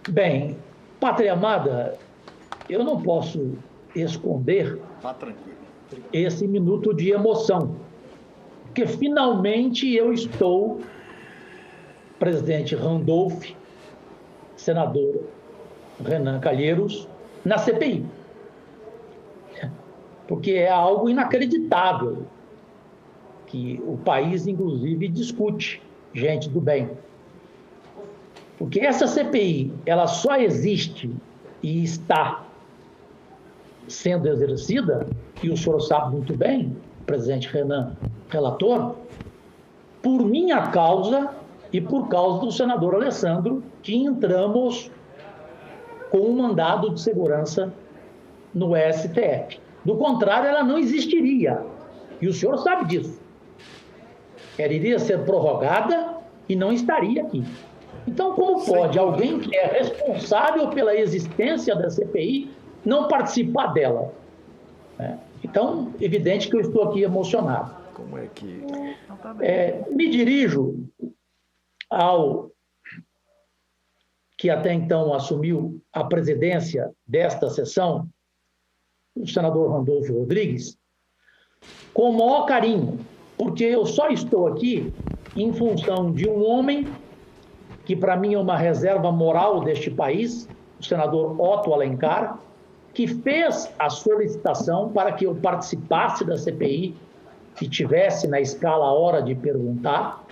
Bem, pátria amada, eu não posso esconder Vá tranquilo. esse minuto de emoção, porque finalmente eu estou, presidente Randolph, senador Renan Calheiros, na CPI. Porque é algo inacreditável que o país, inclusive, discute, gente do bem. Porque essa CPI, ela só existe e está sendo exercida, e o senhor sabe muito bem, presidente Renan, relator, por minha causa e por causa do senador Alessandro, que entramos com um mandado de segurança no STF. Do contrário, ela não existiria. E o senhor sabe disso. Ela iria ser prorrogada e não estaria aqui. Então, como pode alguém que é responsável pela existência da CPI não participar dela? Então, evidente que eu estou aqui emocionado. Como é que... Me dirijo ao que até então assumiu a presidência desta sessão, o senador Randolfo Rodrigues, com o maior carinho, porque eu só estou aqui em função de um homem que para mim é uma reserva moral deste país, o senador Otto Alencar, que fez a solicitação para que eu participasse da CPI e tivesse na escala a hora de perguntar,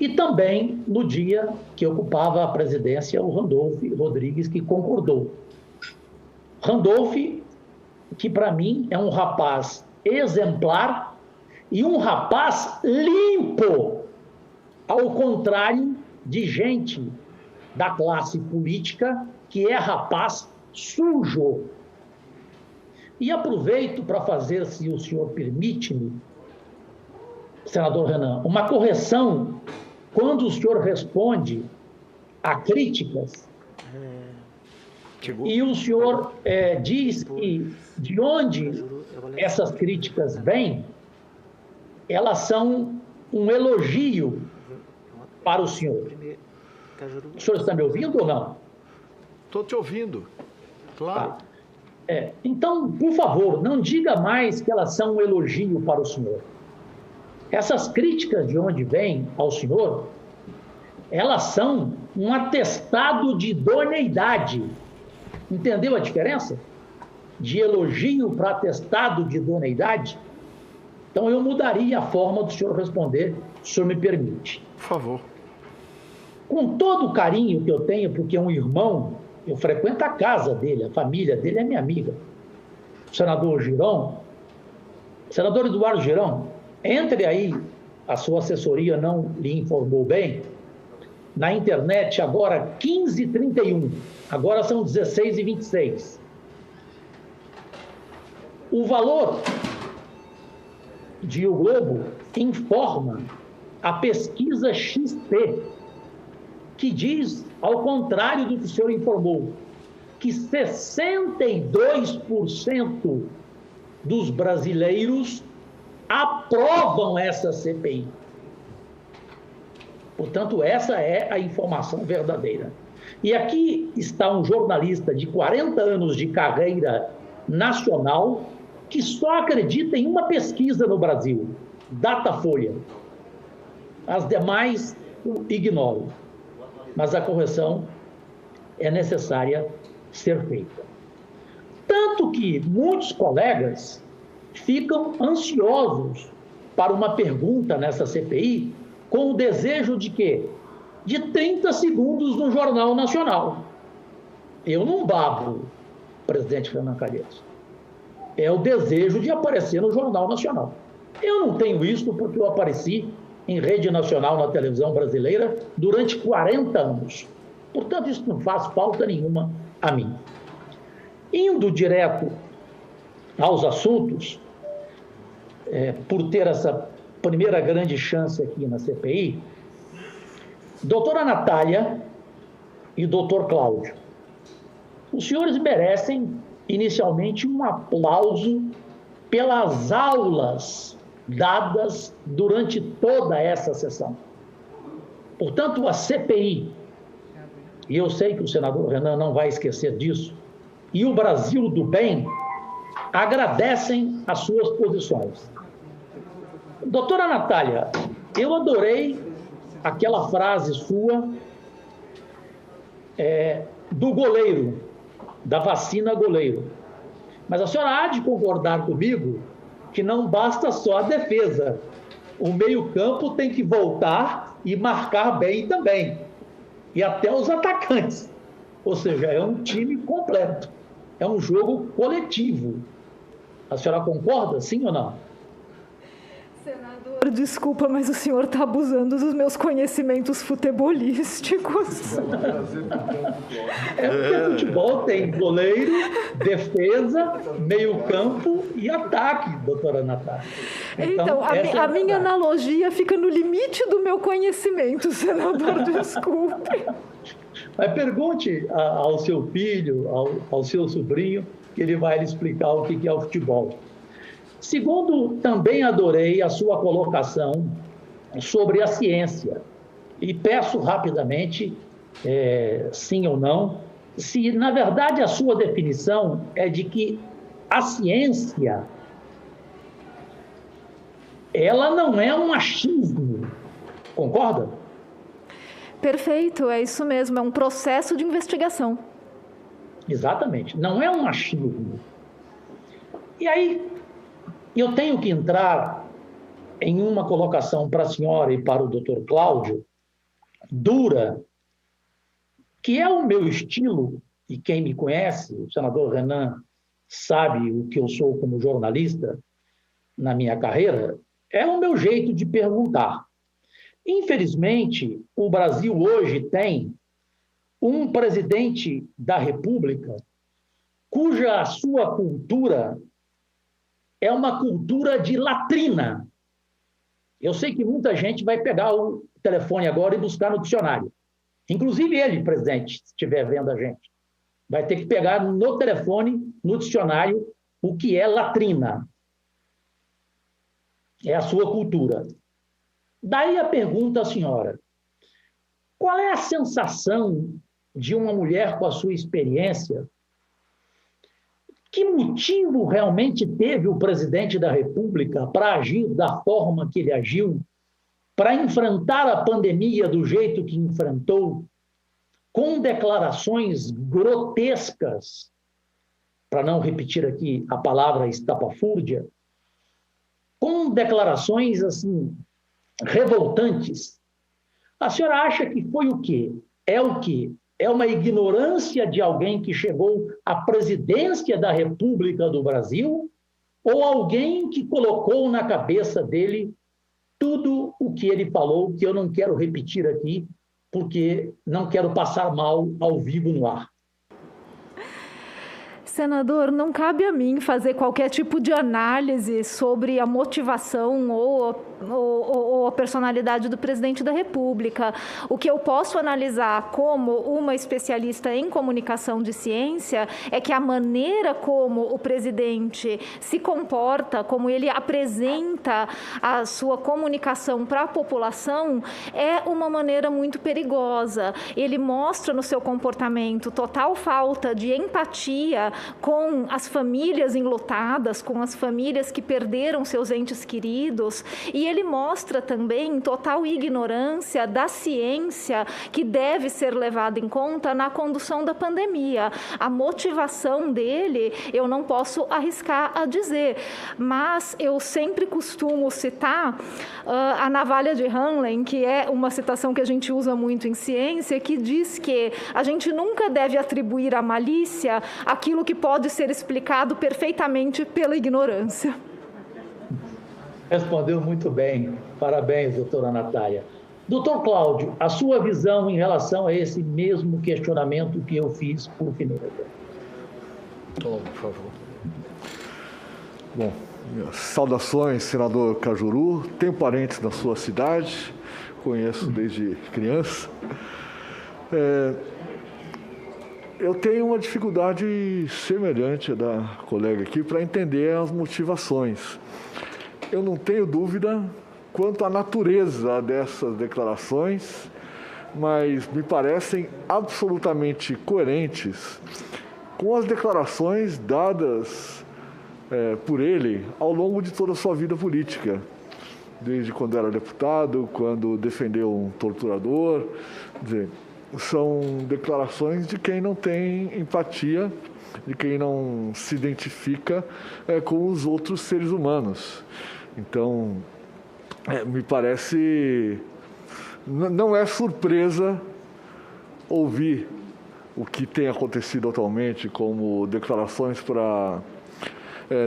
e também no dia que ocupava a presidência o Randolfo Rodrigues, que concordou. Randolph, que para mim é um rapaz exemplar e um rapaz limpo, ao contrário de gente da classe política que é rapaz sujo. E aproveito para fazer, se o senhor permite-me, senador Renan, uma correção quando o senhor responde a críticas. E o senhor diz que de onde essas críticas vêm, elas são um elogio para o senhor. O senhor está me ouvindo ou não? Estou te ouvindo, claro. Tá. Então, por favor, não diga mais que elas são um elogio para o senhor. Essas críticas de onde vêm ao senhor, elas são um atestado de idoneidade. Entendeu a diferença? De elogio para atestado de idoneidade? Então, eu mudaria a forma do senhor responder, se o senhor me permite. Por favor. Com todo o carinho que eu tenho, porque é um irmão, eu frequento a casa dele, a família dele é minha amiga. O senador Girão, senador Eduardo Girão, entre aí, a sua assessoria não lhe informou bem, na internet agora 15h31, agora são 16h26. O valor de O Globo informa a pesquisa XP, que diz, ao contrário do que o senhor informou, que 62% dos brasileiros aprovam essa CPI. Portanto, essa é a informação verdadeira. E aqui está um jornalista de 40 anos de carreira nacional que só acredita em uma pesquisa no Brasil, Datafolha. As demais eu ignoro. Mas a correção é necessária ser feita. Tanto que muitos colegas ficam ansiosos para uma pergunta nessa CPI, com o desejo de quê? De 30 segundos no Jornal Nacional. Eu não babo, presidente Renan Calheiros. É o desejo de aparecer no Jornal Nacional. Eu não tenho isso porque eu apareci em rede nacional na televisão brasileira durante 40 anos. Portanto, isso não faz falta nenhuma a mim. Indo direto aos assuntos, por ter essa primeira grande chance aqui na CPI, doutora Natália e doutor Cláudio, os senhores merecem inicialmente um aplauso pelas aulas dadas durante toda essa sessão. Portanto, a CPI e eu sei que o senador Renan não vai esquecer disso, e o Brasil do bem agradecem as suas posições. Doutora Natália, eu adorei aquela frase sua do goleiro, da vacina goleiro. Mas a senhora há de concordar comigo que não basta só a defesa. O meio-campo tem que voltar e marcar bem também. E até os atacantes. Ou seja, é um time completo. É um jogo coletivo. A senhora concorda, sim ou não? Senador, desculpa, mas o senhor está abusando dos meus conhecimentos futebolísticos. Porque futebol tem goleiro, defesa, meio-campo e ataque, doutora Natália. Então a minha analogia fica no limite do meu conhecimento, senador, desculpe. Mas pergunte ao seu filho, ao seu sobrinho, que ele vai lhe explicar o que é o futebol. Segundo, também adorei a sua colocação sobre a ciência. E peço rapidamente, sim ou não, se na verdade a sua definição é de que a ciência, ela não é um achismo, concorda? Perfeito, é isso mesmo, é um processo de investigação. Exatamente, não é um achismo. E aí, eu tenho que entrar em uma colocação para a senhora e para o doutor Cláudio, dura, que é o meu estilo, e quem me conhece, o senador Renan, sabe o que eu sou como jornalista na minha carreira, é o meu jeito de perguntar. Infelizmente, o Brasil hoje tem um presidente da República cuja sua cultura é uma cultura de latrina. Eu sei que muita gente vai pegar o telefone agora e buscar no dicionário. Inclusive ele, presidente, se estiver vendo a gente. Vai ter que pegar no telefone, no dicionário, o que é latrina. É a sua cultura. Daí a pergunta à senhora. Qual é a sensação de uma mulher com a sua experiência? Que motivo realmente teve o presidente da República para agir da forma que ele agiu, para enfrentar a pandemia do jeito que enfrentou, com declarações grotescas, para não repetir aqui a palavra estapafúrdia, com declarações assim revoltantes? A senhora acha que foi o quê? É o quê? É uma ignorância de alguém que chegou à presidência da República do Brasil ou alguém que colocou na cabeça dele tudo o que ele falou, que eu não quero repetir aqui, porque não quero passar mal ao vivo no ar? Senador, não cabe a mim fazer qualquer tipo de análise sobre a motivação ou a personalidade do presidente da República. O que eu posso analisar como uma especialista em comunicação de ciência é que a maneira como o presidente se comporta, como ele apresenta a sua comunicação para a população, é uma maneira muito perigosa. Ele mostra no seu comportamento total falta de empatia com as famílias enlutadas, com as famílias que perderam seus entes queridos, e ele mostra também total ignorância da ciência que deve ser levada em conta na condução da pandemia. A motivação dele, eu não posso arriscar a dizer, mas eu sempre costumo citar a navalha de Hanley, que é uma citação que a gente usa muito em ciência, que diz que a gente nunca deve atribuir à malícia aquilo que pode ser explicado perfeitamente pela ignorância. Respondeu muito bem. Parabéns, doutora Natália. Doutor Cláudio, a sua visão em relação a esse mesmo questionamento que eu fiz por Fineza. Por favor. Bom, saudações, senador Cajuru. Tenho parentes na sua cidade, conheço desde criança. Eu tenho uma dificuldade semelhante à da colega aqui para entender as motivações. Eu não tenho dúvida quanto à natureza dessas declarações, mas me parecem absolutamente coerentes com as declarações dadas por ele ao longo de toda a sua vida política, desde quando era deputado, quando defendeu um torturador. Quer dizer, são declarações de quem não tem empatia, de quem não se identifica com os outros seres humanos. Então, me parece, não é surpresa ouvir o que tem acontecido atualmente, como declarações para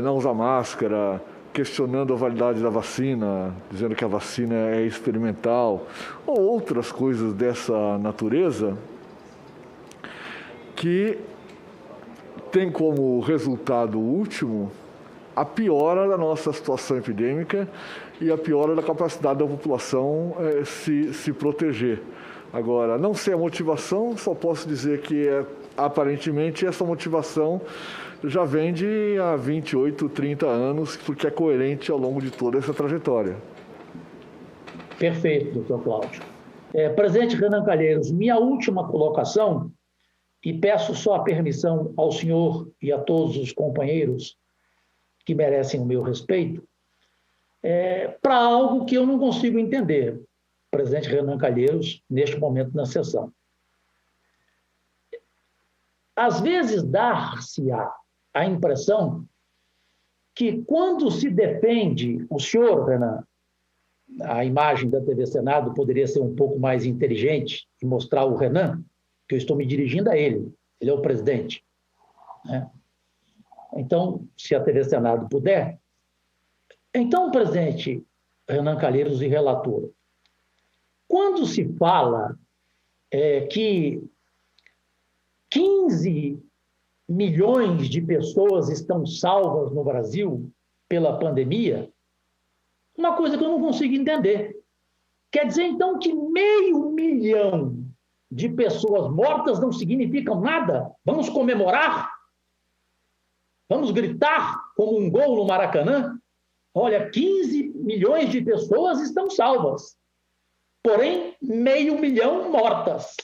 não usar máscara, questionando a validade da vacina, dizendo que a vacina é experimental, ou outras coisas dessa natureza, que tem como resultado último a piora da nossa situação epidêmica e a piora da capacidade da população se proteger. Agora, não sei a motivação, só posso dizer que aparentemente essa motivação já vem de há 28, 30 anos, porque é coerente ao longo de toda essa trajetória. Perfeito, doutor Cláudio. Presidente Renan Calheiros, minha última colocação, e peço só a permissão ao senhor e a todos os companheiros que merecem o meu respeito, para algo que eu não consigo entender, presidente Renan Calheiros, neste momento na sessão. Às vezes dá-se-á a impressão que quando se defende o senhor, Renan, a imagem da TV Senado poderia ser um pouco mais inteligente e mostrar o Renan, que eu estou me dirigindo a ele é o presidente, né? Então, se a TV Senado puder. Então, presidente Renan Calheiros e relator, quando se fala que 15 milhões de pessoas estão salvas no Brasil pela pandemia, uma coisa que eu não consigo entender. Quer dizer, então, que 500 mil de pessoas mortas não significam nada? Vamos comemorar? Vamos gritar como um gol no Maracanã? Olha, 15 milhões de pessoas estão salvas, porém 500 mil mortas.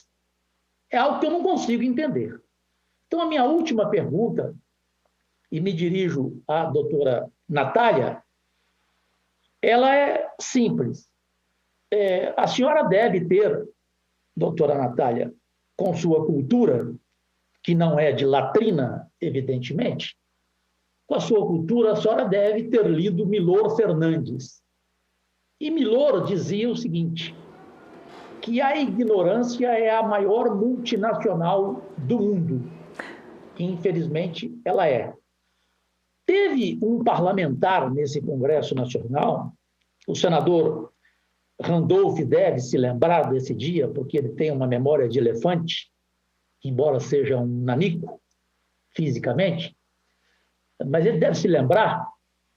É algo que eu não consigo entender. Então, a minha última pergunta, e me dirijo à doutora Natália, ela é simples. A senhora deve ter, doutora Natália, com sua cultura, que não é de latrina, evidentemente, com a sua cultura, a senhora deve ter lido Milor Fernandes. E Milor dizia o seguinte, que a ignorância é a maior multinacional do mundo. Infelizmente, ela é. Teve um parlamentar nesse Congresso Nacional, o senador Randolph deve se lembrar desse dia, porque ele tem uma memória de elefante, embora seja um nanico, fisicamente, mas ele deve se lembrar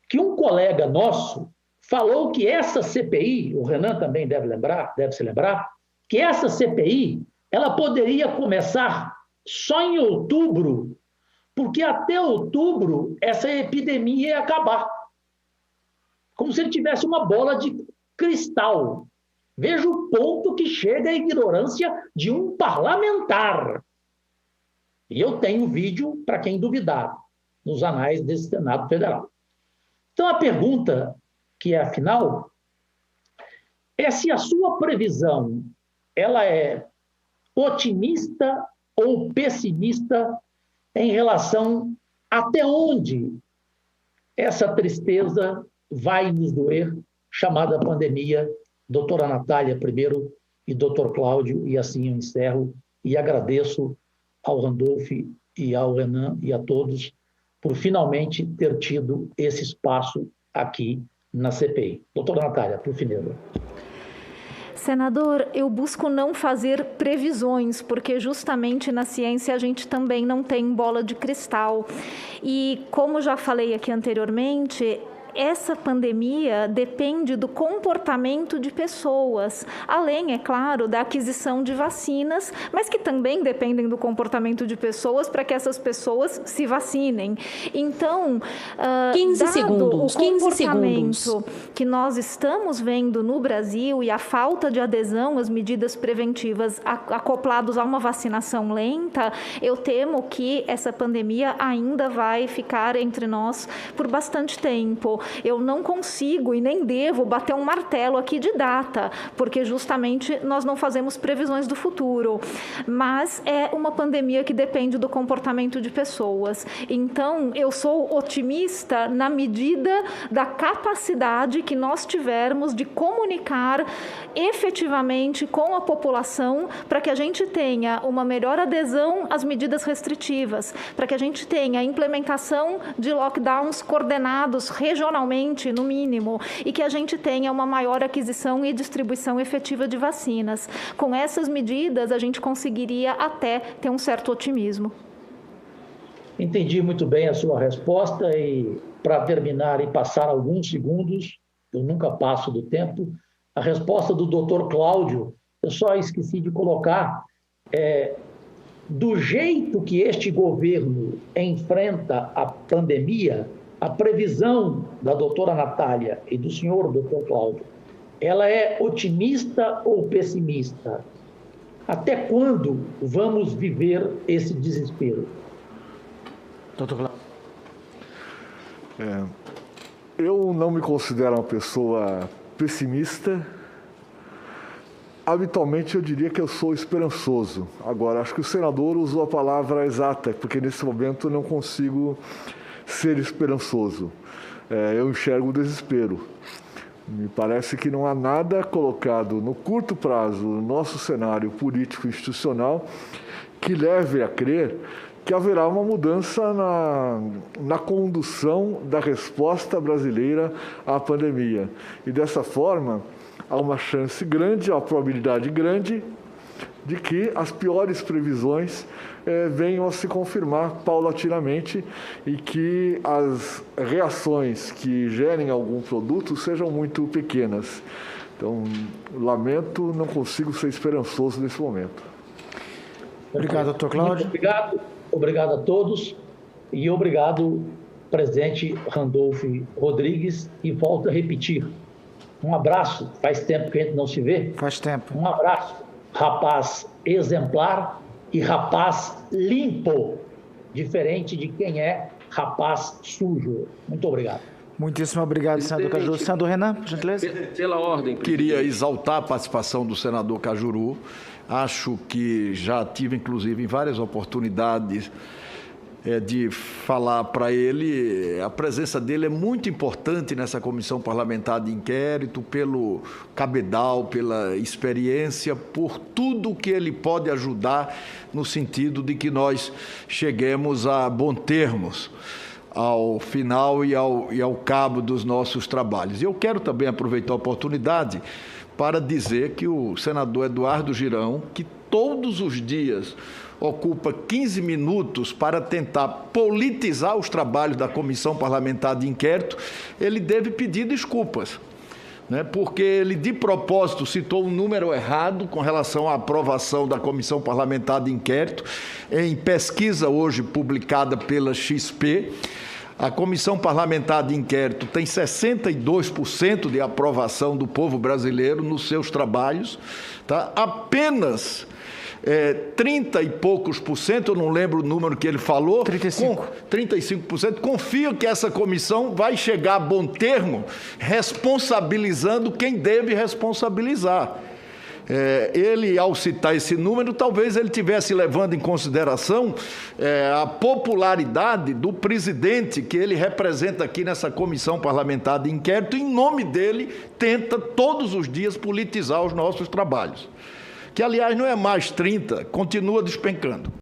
que um colega nosso falou que essa CPI, o Renan também deve se lembrar, que essa CPI ela poderia começar só em outubro, porque até outubro essa epidemia ia acabar. Como se ele tivesse uma bola de cristal. Veja o ponto que chega a ignorância de um parlamentar. E eu tenho vídeo, para quem duvidar, nos anais desse Senado Federal. Então, a pergunta, que é a final, é se a sua previsão ela é otimista ou pessimista em relação até onde essa tristeza vai nos doer, chamada pandemia. Doutora Natália primeiro e doutor Cláudio, e assim eu encerro e agradeço ao Randolph e ao Renan e a todos por finalmente ter tido esse espaço aqui na CPI. Doutora Natália, por favor. Senador, eu busco não fazer previsões, porque justamente na ciência a gente também não tem bola de cristal. E como já falei aqui anteriormente, essa pandemia depende do comportamento de pessoas, além, é claro, da aquisição de vacinas, mas que também dependem do comportamento de pessoas para que essas pessoas se vacinem. Então, 15 dado segundos, o 15 comportamento segundos. que nós estamos vendo no Brasil e a falta de adesão às medidas preventivas acoplados a uma vacinação lenta, eu temo que essa pandemia ainda vai ficar entre nós por bastante tempo. Eu não consigo e nem devo bater um martelo aqui de data, porque justamente nós não fazemos previsões do futuro. Mas é uma pandemia que depende do comportamento de pessoas. Então, eu sou otimista na medida da capacidade que nós tivermos de comunicar efetivamente com a população para que a gente tenha uma melhor adesão às medidas restritivas, para que a gente tenha a implementação de lockdowns coordenados regionalmente, no mínimo, e que a gente tenha uma maior aquisição e distribuição efetiva de vacinas. Com essas medidas, a gente conseguiria até ter um certo otimismo. Entendi muito bem a sua resposta e, para terminar e passar alguns segundos, eu nunca passo do tempo, a resposta do Dr. Cláudio, eu só esqueci de colocar, do jeito que este governo enfrenta a pandemia, a previsão da doutora Natália e do senhor Dr. Cláudio, ela é otimista ou pessimista? Até quando vamos viver esse desespero? Doutor Cláudio. Eu não me considero uma pessoa pessimista. Habitualmente eu diria que eu sou esperançoso. Agora, acho que o senador usou a palavra exata, porque nesse momento eu não consigo ser esperançoso. Eu enxergo o desespero. Me parece que não há nada colocado no curto prazo no nosso cenário político e institucional que leve a crer que haverá uma mudança na condução da resposta brasileira à pandemia. E dessa forma, há uma chance grande, uma probabilidade grande de que as piores previsões venham a se confirmar paulatinamente e que as reações que gerem algum produto sejam muito pequenas. Então, lamento, não consigo ser esperançoso nesse momento. Obrigado, doutor Cláudio. Obrigado a todos e obrigado, presidente Randolfo Rodrigues, e volto a repetir, um abraço, faz tempo que a gente não se vê. Faz tempo. Um abraço, rapaz exemplar e rapaz limpo, diferente de quem é rapaz sujo. Muito obrigado. Muitíssimo obrigado, senador Cajuru. Senador Renan, por gentileza. Pela ordem, queria exaltar a participação do senador Cajuru. Acho que já tive, inclusive, em várias oportunidades de falar para ele. A presença dele é muito importante nessa comissão parlamentar de inquérito, pelo cabedal, pela experiência, por tudo que ele pode ajudar no sentido de que nós cheguemos a bons termos ao final e ao cabo dos nossos trabalhos. E eu quero também aproveitar a oportunidade para dizer que o senador Eduardo Girão, que todos os dias ocupa 15 minutos para tentar politizar os trabalhos da Comissão Parlamentar de Inquérito, ele deve pedir desculpas, né? Porque ele, de propósito, citou um número errado com relação à aprovação da Comissão Parlamentar de Inquérito. Em pesquisa hoje publicada pela XP, a Comissão Parlamentar de Inquérito tem 62% de aprovação do povo brasileiro nos seus trabalhos, tá? Apenas 30 e poucos por cento, eu não lembro o número que ele falou, 35% confiam que essa comissão vai chegar a bom termo, responsabilizando quem deve responsabilizar. Ele, ao citar esse número, talvez ele estivesse levando em consideração a popularidade do presidente que ele representa aqui nessa comissão parlamentar de inquérito. Em nome dele, tenta todos os dias politizar os nossos trabalhos, que, aliás, não é mais 30, continua despencando.